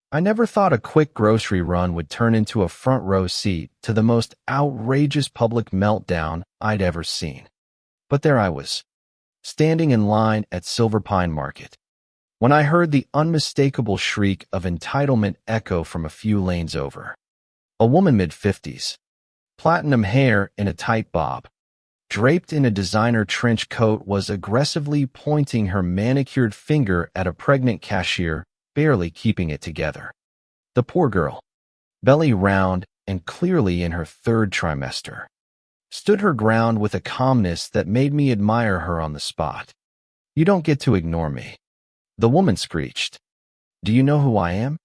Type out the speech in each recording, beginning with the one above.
I never thought a quick grocery run would turn into a front row seat to the most outrageous public meltdown I'd ever seen. But there I was, standing in line at Silver Pine Market, when I heard the unmistakable shriek of entitlement echo from a few lanes over. A woman mid-50s, platinum hair in a tight bob, draped in a designer trench coat, was aggressively pointing her manicured finger at a pregnant cashier, barely keeping it together. The poor girl, belly round and clearly in her third trimester, stood her ground with a calmness that made me admire her on the spot. "You don't get to ignore me," the woman screeched. "Do you know who I am?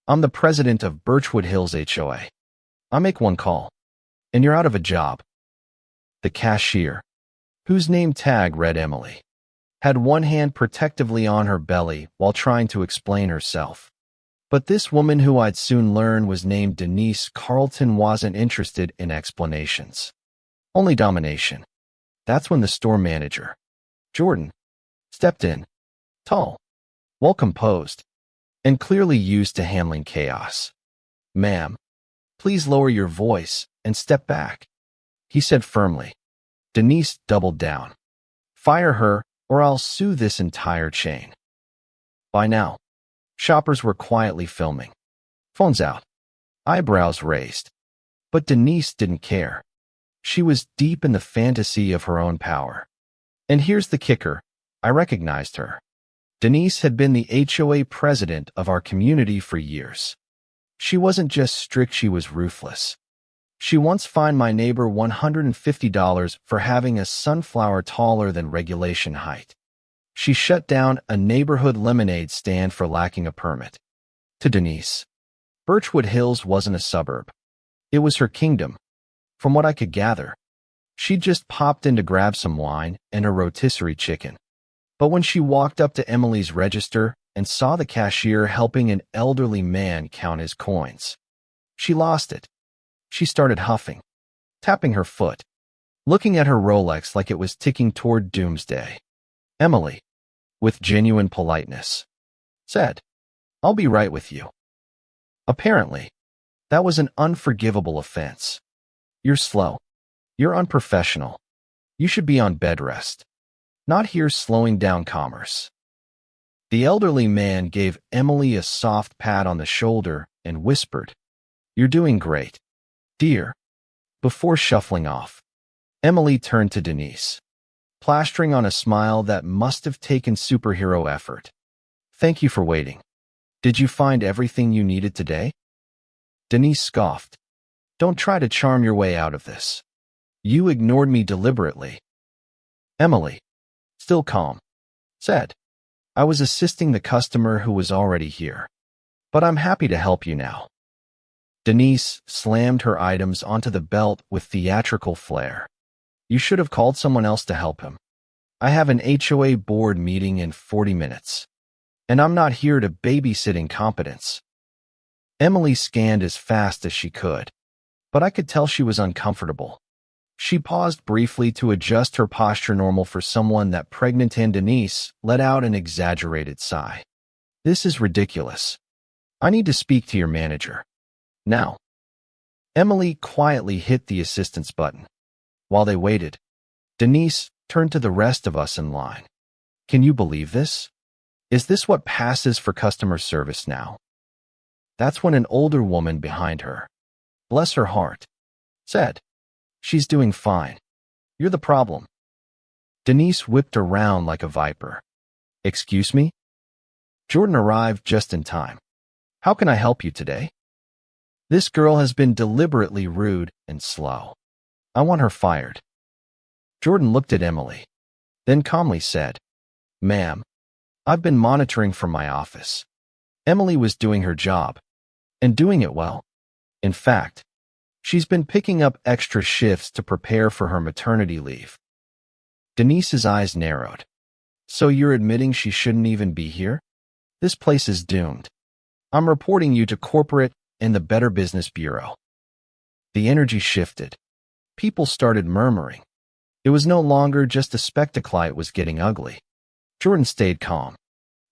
I'm the president of Birchwood Hills HOA. I make one call, and you're out of a job." The cashier, whose name tag read Emily, had one hand protectively on her belly while trying to explain herself. But this woman, who I'd soon learn was named Denise Carlton, wasn't interested in explanations. Only domination. That's when the store manager, Jordan, stepped in, tall, well-composed, and clearly used to handling chaos. "Ma'am, please lower your voice and step back," he said firmly. Denise doubled down. "Fire her, or I'll sue this entire chain." By now, shoppers were quietly filming, phones out, eyebrows raised. But Denise didn't care. She was deep in the fantasy of her own power. And here's the kicker: I recognized her. Denise had been the HOA president of our community for years. She wasn't just strict, she was ruthless. She once fined my neighbor $150 for having a sunflower taller than regulation height. She shut down a neighborhood lemonade stand for lacking a permit. To Denise, Birchwood Hills wasn't a suburb. It was her kingdom. From what I could gather, she'd just popped in to grab some wine and a rotisserie chicken. But when she walked up to Emily's register and saw the cashier helping an elderly man count his coins, she lost it. She started huffing, tapping her foot, looking at her Rolex like it was ticking toward doomsday. Emily, with genuine politeness, said, "I'll be right with you." Apparently, that was an unforgivable offense. "You're slow. You're unprofessional. You should be on bed rest, not here slowing down commerce." The elderly man gave Emily a soft pat on the shoulder and whispered, "You're doing great, dear." Before shuffling off, Emily turned to Denise, plastering on a smile that must have taken superhero effort. "Thank you for waiting. Did you find everything you needed today?" Denise scoffed. "Don't try to charm your way out of this. You ignored me deliberately." Emily, still calm, said, "I was assisting the customer who was already here, but I'm happy to help you now." Denise slammed her items onto the belt with theatrical flair. "You should have called someone else to help him. I have an HOA board meeting in 40 minutes, and I'm not here to babysit incompetence." Emily scanned as fast as she could, but I could tell she was uncomfortable. She paused briefly to adjust her posture, normal for someone that pregnant, and Denise let out an exaggerated sigh. "This is ridiculous. I need to speak to your manager now." Emily quietly hit the assistance button. While they waited, Denise turned to the rest of us in line. "Can you believe this? Is this what passes for customer service now?" That's when an older woman behind her, bless her heart, said, "She's doing fine. You're the problem." Denise whipped around like a viper. "Excuse me?" Jordan arrived just in time. "How can I help you today?" "This girl has been deliberately rude and slow. I want her fired." Jordan looked at Emily, then calmly said, "Ma'am, I've been monitoring from my office. Emily was doing her job, and doing it well. In fact, she's been picking up extra shifts to prepare for her maternity leave." Denise's eyes narrowed. "So you're admitting she shouldn't even be here? This place is doomed. I'm reporting you to corporate and the Better Business Bureau." The energy shifted. People started murmuring. It was no longer just a spectacle, it was getting ugly. Jordan stayed calm.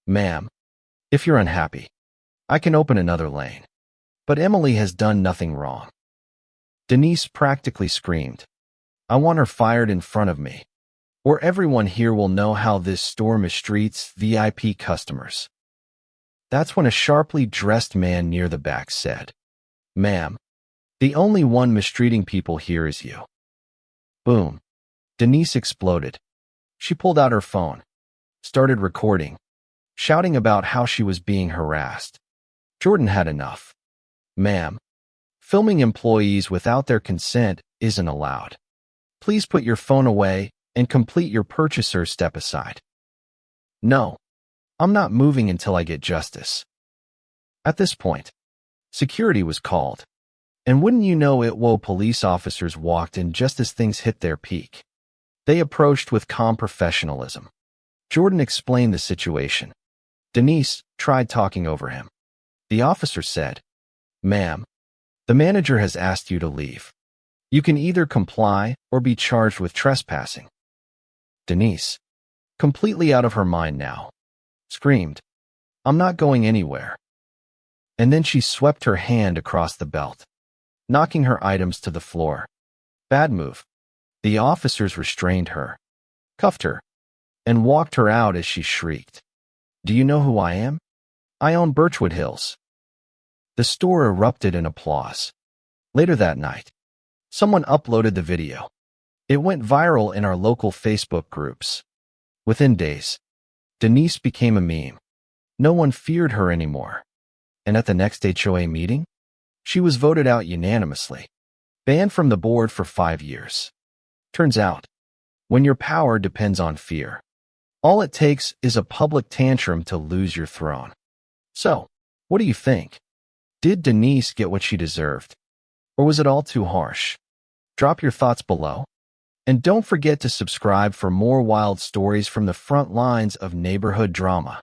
"Ma'am, if you're unhappy, I can open another lane. But Emily has done nothing wrong. Denise practically screamed. I want her fired in front of me, or everyone here will know how this store mistreats VIP customers. That's when a sharply dressed man near the back said, Ma'am, the only one mistreating people here is you. Boom. Denise exploded. She pulled out her phone, started recording, shouting about how she was being harassed. Jordan had enough. Ma'am, filming employees without their consent isn't allowed. Please put your phone away and complete your purchaser's step aside. No, I'm not moving until I get justice. At this point, security was called. And wouldn't you know it, police officers walked in just as things hit their peak. They approached with calm professionalism. Jordan explained the situation. Denise tried talking over him. The officer said, Ma'am, the manager has asked you to leave. You can either comply or be charged with trespassing. Denise, completely out of her mind now, screamed, I'm not going anywhere. And then she swept her hand across the belt, knocking her items to the floor. Bad move. The officers restrained her, cuffed her, and walked her out as she shrieked. Do you know who I am? I own Birchwood Hills. The store erupted in applause. Later that night, someone uploaded the video. It went viral in our local Facebook groups. Within days, Denise became a meme. No one feared her anymore. And at the next HOA meeting, she was voted out unanimously, banned from the board for 5 years. Turns out, when your power depends on fear, all it takes is a public tantrum to lose your throne. So, what do you think? Did Denise get what she deserved? Or was it all too harsh? Drop your thoughts below. And don't forget to subscribe for more wild stories from the front lines of neighborhood drama.